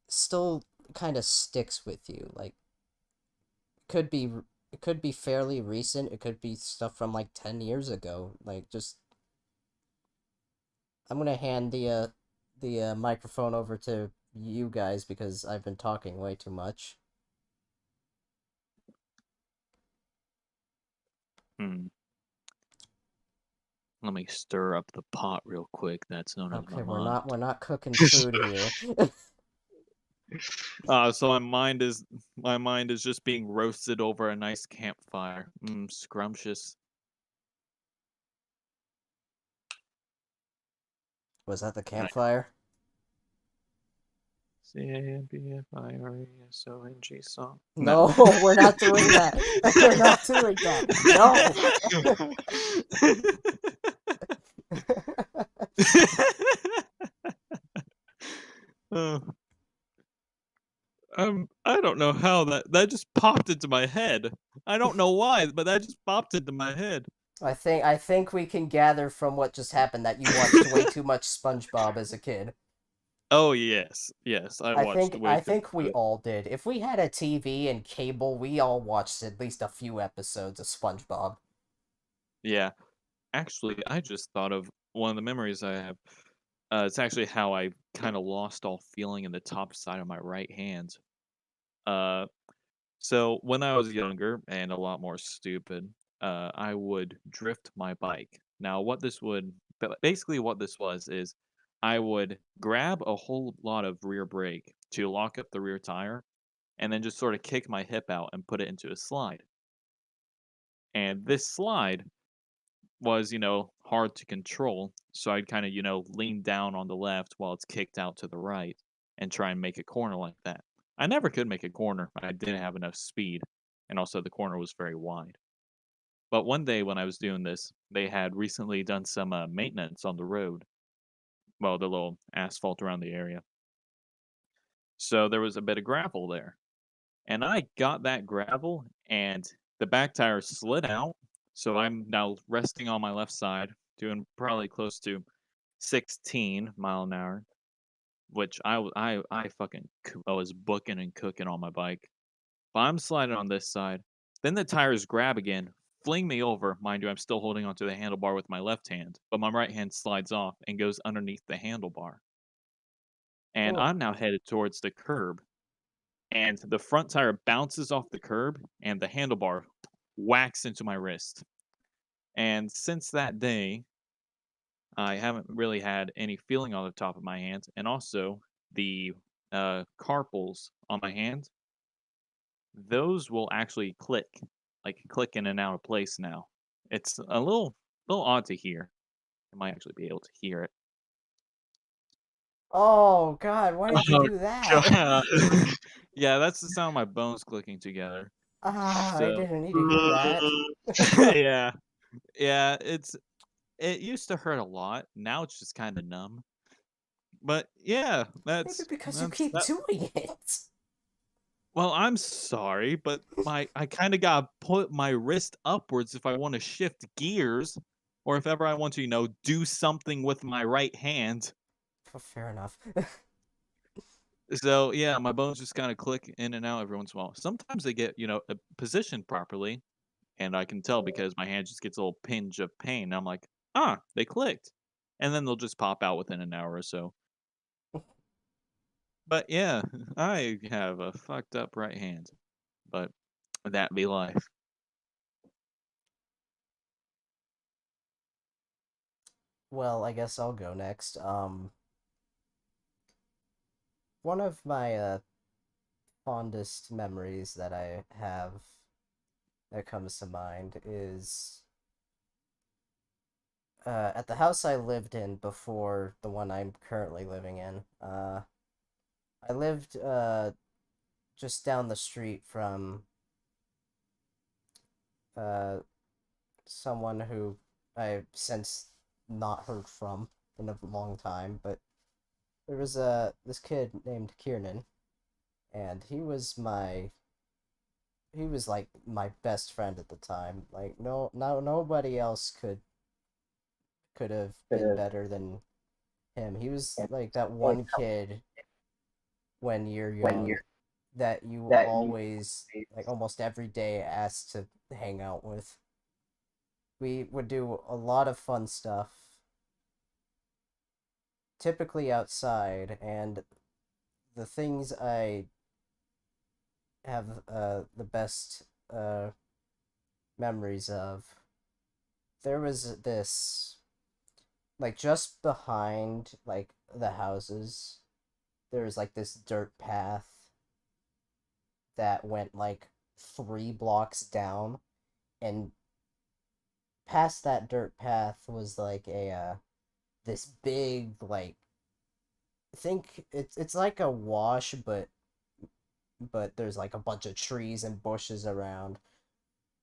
still kind of sticks with you. Like, could be it could be fairly recent. It could be stuff from like 10 years ago. Like, just I'm gonna hand the microphone over to you guys because I've been talking way too much. Hmm. Let me stir up the pot real quick. That's known as my Okay, we're mind. not cooking food here. So my mind is just being roasted over a nice campfire. Scrumptious. Was that the campfire? CAMPFIRESONG song. No, we're not doing that. We're not doing that. Uh, I don't know how that just popped into my head. I don't know why, but that just popped into my head. I think we can gather from what just happened that you watched way too much SpongeBob as a kid. Oh yes, I I watched think way I too think we much. all did. If we had a TV and cable, we all watched at least a few episodes of SpongeBob. Yeah, actually, I just thought of one of the memories I have. It's actually how I kind of lost all feeling in the top side of my right hand. Uh, so when I was younger and a lot more stupid, I would drift my bike. Now, basically what this was is I would grab a whole lot of rear brake to lock up the rear tire, and then just sort of kick my hip out and put it into a slide. And this slide was, hard to control. So I'd kind of, lean down on the left while it's kicked out to the right and try and make a corner like that. I never could make a corner. I didn't have enough speed. And also the corner was very wide. But one day when I was doing this, they had recently done some maintenance on the road. Well, the little asphalt around the area. So there was a bit of gravel there. And I got that gravel and the back tire slid out. So I'm now resting on my left side, doing probably close to 16 mile an hour, which I fucking I was booking and cooking on my bike. But I'm sliding on this side. Then the tires grab again, fling me over. Mind you, I'm still holding onto the handlebar with my left hand, but my right hand slides off and goes underneath the handlebar. And Oh, I'm now headed towards the curb. And the front tire bounces off the curb, and the handlebar whacks into my wrist. And since that day, I haven't really had any feeling on the top of my hand, and also the carpals on my hand, those will actually click in and out of place now. It's a little odd to hear. I might actually be able to hear it. oh God, why did you Oh, do that? God. Yeah, that's the sound of my bones clicking together. Ah, I So didn't need to hear that. yeah, yeah, it used to hurt a lot. Now it's just kind of numb. But yeah, Maybe that's because you that's keep that. doing it. Well, I'm sorry, but I kind of gotta put my wrist upwards if I want to shift gears, or if ever I want to, do something with my right hand. Fair enough. So yeah, my bones just kind of click in and out every once in a while. Sometimes they get positioned properly, and I can tell because my hand just gets a little pinch of pain. I'm like, they clicked, and then they'll just pop out within an hour or so. But yeah, I have a fucked up right hand, but that be life. Well, I guess I'll go next. One of my fondest memories that I have that comes to mind is at the house I lived in before the one I'm currently living in. I lived just down the street from uh, someone who I've since not heard from in a long time, but there was this kid named Kiernan, and he was like my best friend at the time. Like nobody else could have been better than him. He was like that one kid when you're young that you always like almost every day asked to hang out with. We would do a lot of fun stuff, typically outside, and the things I have the best memories of. There was this like just behind like the houses. There was like this dirt path that went like 3 blocks down, and past that dirt path was like a this big like think it's like a wash, but there's like a bunch of trees and bushes around,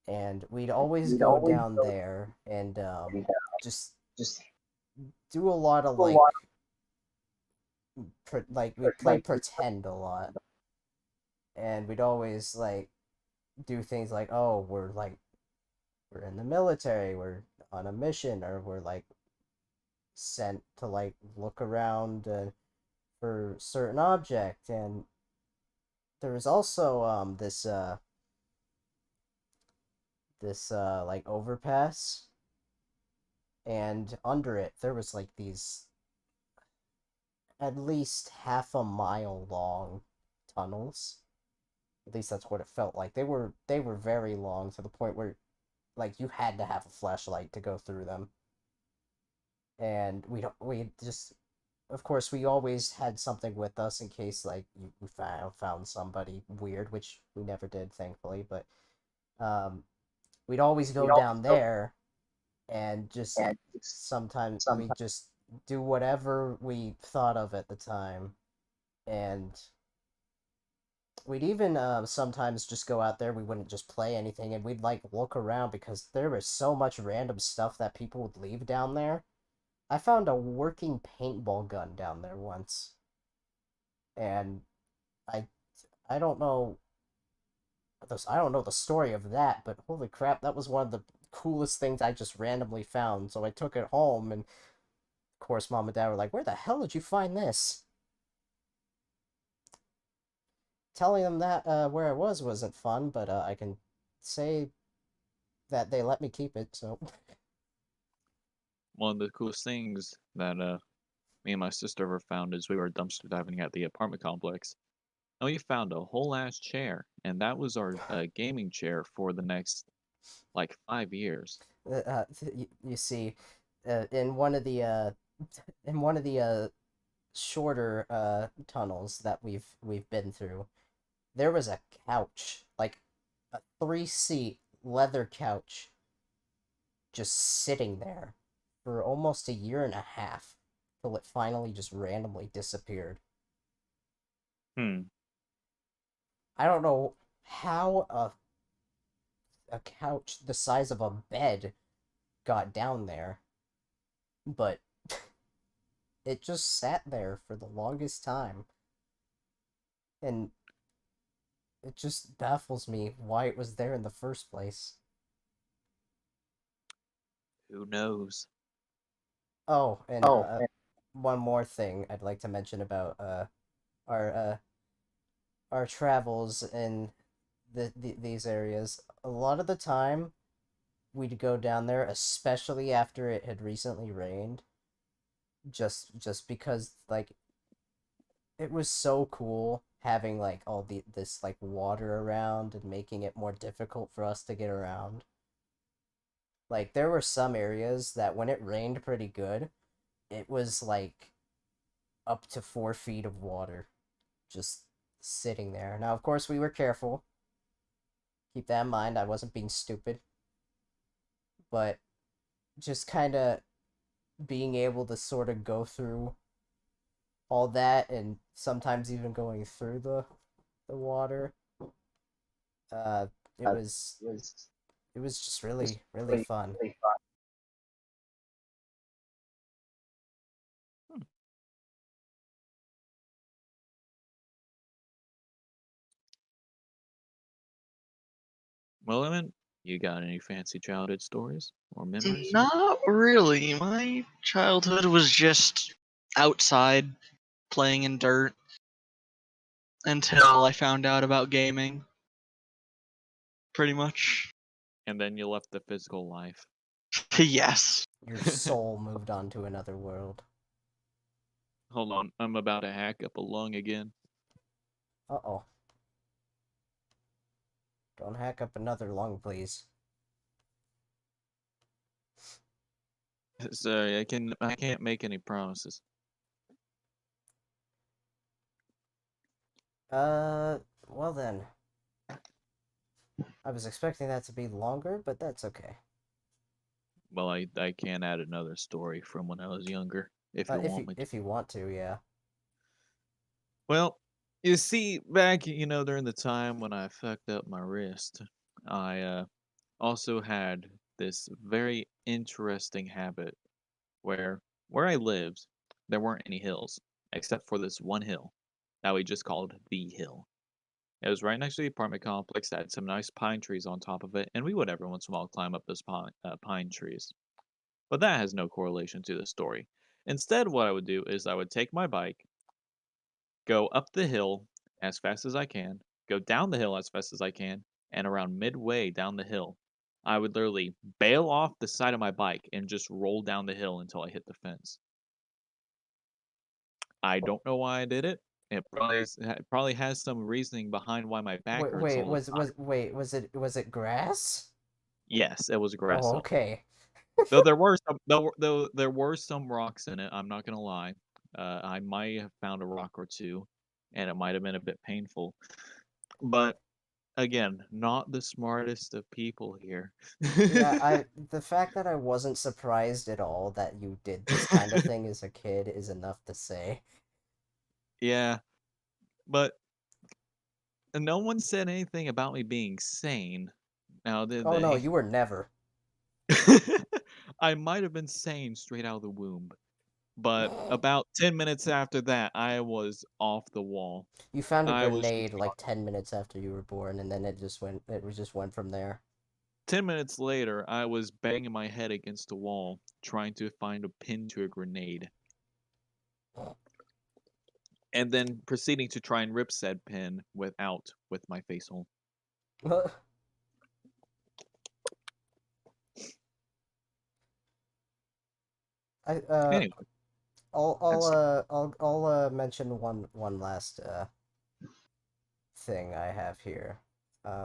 and we'd always go down there and just do a lot of like we'd play pretend a lot, and we'd always like do things like, oh, we're in the military, we're on a mission, or we're like sent to like look around for certain object. And there was also this like overpass, and under it there was like these at least half a mile long tunnels. At least that's what it felt like. They were very long, to the point where like you had to have a flashlight to go through them. And we just of course, we always had something with us in case like we found somebody weird, which we never did, thankfully. But um, we'd always go down there and just sometimes we just do whatever we thought of at the time, and we'd even sometimes just go out there. We wouldn't just play anything, and we'd like look around because there was so much random stuff that people would leave down there. I found a working paintball gun down there once, and I I don't know I don't know the story of that, but holy crap, that was one of the coolest things I just randomly found. So I took it home, and of course, mom and dad were like, "Where the hell did you find this?" Telling them that where I was wasn't fun, but I can say that they let me keep it. So One of the coolest things that me and my sister ever found is we were dumpster diving at the apartment complex. And we found a whole ass chair, and that was our gaming chair for the next like 5 years. you see, in one of the in one of the shorter tunnels that we've been through, there was a couch, like a 3-seat leather couch, just sitting there for almost a year and a half till it finally just randomly disappeared. Hmm. I don't know how a couch the size of a bed got down there, but it just sat there for the longest time. And it just baffles me why it was there in the first place. Who knows? Oh, and one more thing I'd like to mention about our uh our travels in these areas. A lot of the time we'd go down there, especially after it had recently rained, just because like it was so cool having like all this like water around and making it more difficult for us to get around. Like there were some areas that when it rained pretty good, it was like up to 4 feet of water just sitting there. Now, of course, we were careful. Keep that in mind. I wasn't being stupid, but just kind of being able to sort of go through all that and sometimes even going through the water. Uh, it was it was just really fun. Well, Evan, you got any fancy childhood stories or memories? Not really. My childhood was just outside playing in dirt until I found out about gaming. Pretty much. And then you left the physical life. Yes. Your soul moved on to another world. Hold on, I'm about to hack up a lung again. Uh-oh. Don't hack up another lung, please. Sorry, I can't make any promises. Well then. I was expecting that to be longer, but that's okay. Well, I can add another story from when I was younger, if you If want you me to. if you want to, yeah. Well, you see, back during the time when I fucked up my wrist, I also had this very interesting habit where I lived, there weren't any hills except for this one hill that we just called the hill. It was right next to the apartment complex that had some nice pine trees on top of it, and we would every once in a while climb up those pine trees. But that has no correlation to the story. Instead, what I would do is I would take my bike, go up the hill as fast as I can, go down the hill as fast as I can, and around midway down the hill, I would literally bail off the side of my bike and just roll down the hill until I hit the fence. I don't know why I did it. It probably has some reasoning behind why my back hurts all the time. Was it grass? Yes, it was grass Oh, hill. okay. Though there were some rocks in it. I'm not gonna lie, I might have found a rock or two, and it might have been a bit painful. But again, not the smartest of people here. Yeah, the fact that I wasn't surprised at all that you did this kind of thing as a kid is enough to say. Yeah, but no one said anything about me being sane. Now, did Oh no, they? you were never. I might have been sane straight out of the womb, but about 10 minutes after that, I was off the wall. You found a I was just grenade like 10 minutes after you were born, and then it just went from there. 10 minutes later, I was banging my head against the wall, trying to find a pin to a grenade. And then proceeding to try and rip said pin with my face hole. Anyway, I'll mention one last thing I have here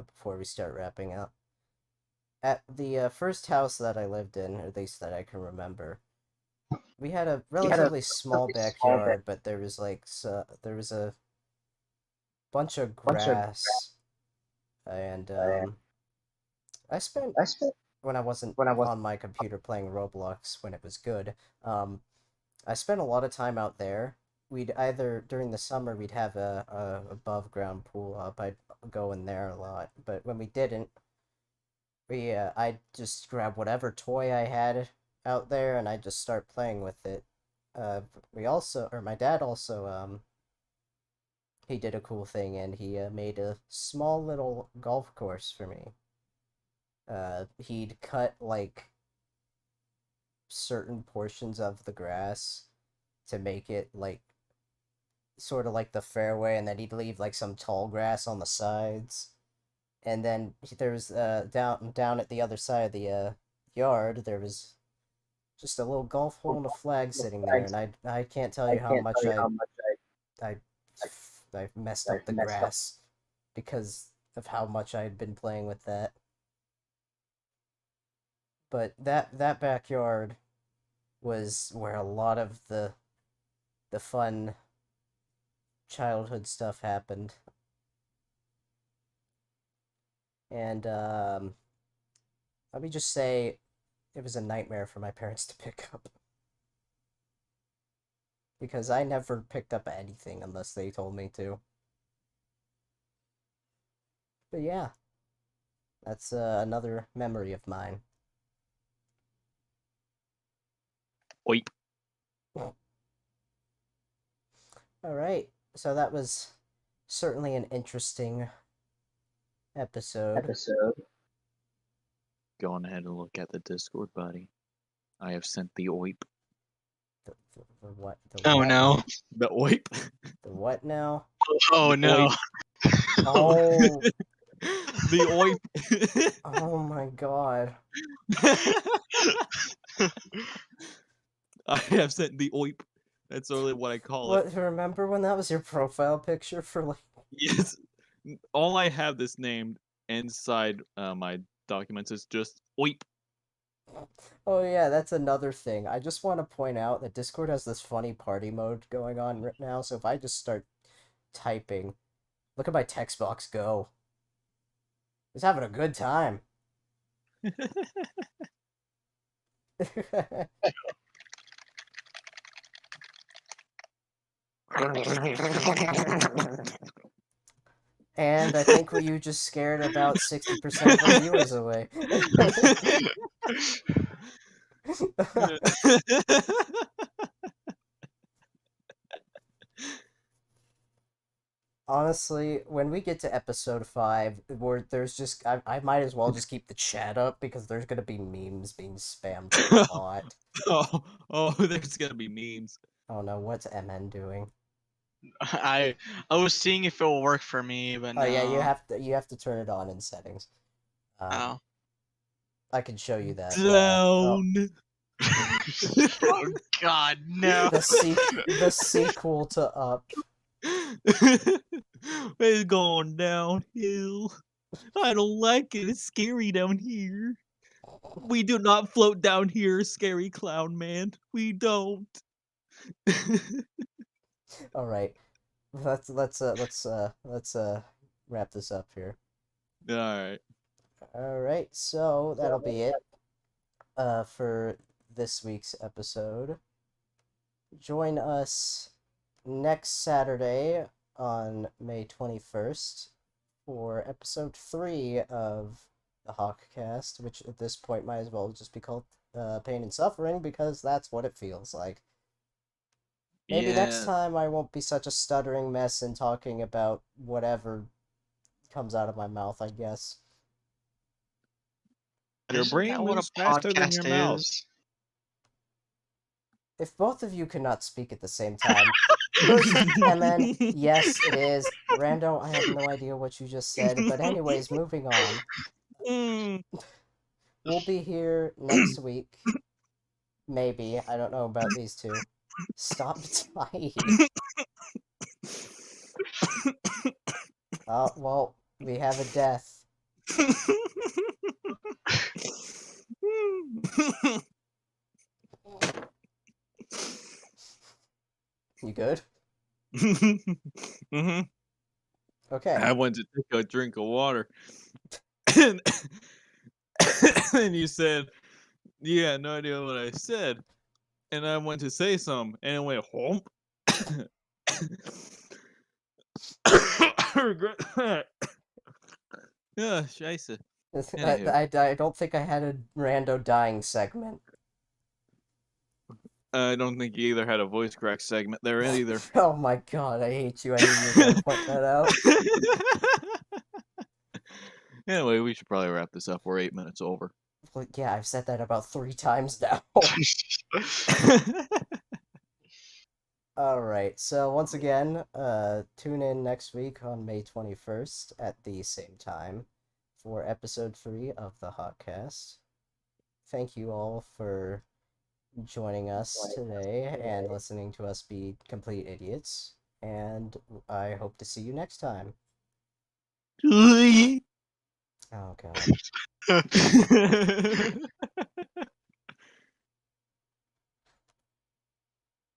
before we start wrapping up. At the first house that I lived in, or at least that I can remember, we had a relatively small backyard, but there was there was a bunch of grass, and I spent when I wasn't on my computer playing Roblox when it was good. I spent a lot of time out there. We'd either during the summer we'd have a above ground pool up. I'd go in there a lot, but when we didn't, I'd just grab whatever toy I had out there and I'd just start playing with it. My dad also he did a cool thing and he made a small little golf course for me. He'd cut like certain portions of the grass to make it like sort of like the fairway, and then he'd leave like some tall grass on the sides. And then there was down at the other side of the yard there was just a little golf hole and a flag sitting there, and I can't tell you how much I I messed up the grass because of how much I had been playing with that. But that backyard was where a lot of the fun childhood stuff happened. And let me just say it was a nightmare for my parents to pick up. Because I never picked up anything unless they told me to. But yeah, that's another memory of mine. oip. Alright, so that was certainly an interesting episode. Go on ahead and look at the Discord, buddy. I have sent the oip. The what? Oh no. The oip? The what now? Oh no. Oh, The oip. oh my god. I have sent the oip. That's only what I call it. What? Remember when that was your profile picture for like? Yes. All I have this named inside my documents is just oip. Oh yeah, that's another thing. I just want to point out that Discord has this funny party mode going on right now. So if I just start typing, look at my text box go. He's having a good time. And I think you just scared about 60% of our viewers away. Honestly, when we get to episode 5, where there's just I might as well just keep the chat up because there's gonna be memes being spammed a lot. oh, there's gonna be memes. Oh no, what's MN doing? I was seeing if it will work for me, but no. Oh yeah, you have to turn it on in settings. Oh. I can show you that. Down. Oh god, no. The sequel to Up. It's going downhill. I don't like it. It's scary down here. We do not float down here, scary clown man. We don't. All right, let's wrap this up here. All right. All right, so that'll be it for this week's episode. Join us next Saturday on May 21st for episode 3 of the Hawkcast, which at this point might as well just be called Pain and Suffering because that's what it feels like. Maybe next Yeah. time I won't be such a stuttering mess and talking about whatever comes out of my mouth, I guess. Your Isn't brain that what a moves faster than your podcast mouth. is? If both of you cannot speak at the same time, first, and then, yes, it is. Rando, I have no idea what you just said, but anyways, moving on. Mm. We'll be here next week. Maybe. I don't know about these two. Stop dying. Oh, well, we have a death. You good? Mm-hmm. Okay. I went to take a drink of water, and, and you said, "You had no idea what I said," and I went to say something, and it went "Hump." I regret that. Yeah, scheisse. Anywho. I don't think I had a Rando dying segment. I don't think you either had a voice crack segment there either. Oh my god, I hate you. I knew you were gonna point that out. Anyway, we should probably wrap this up. We're 8 minutes over. Well, yeah, I've said that about 3 times now. Alright, so once again, tune in next week on May 21st at the same time for episode 3 of the Hawkcast. Thank you all for joining us today and listening to us be complete idiots, and I hope to see you next time. Oh god.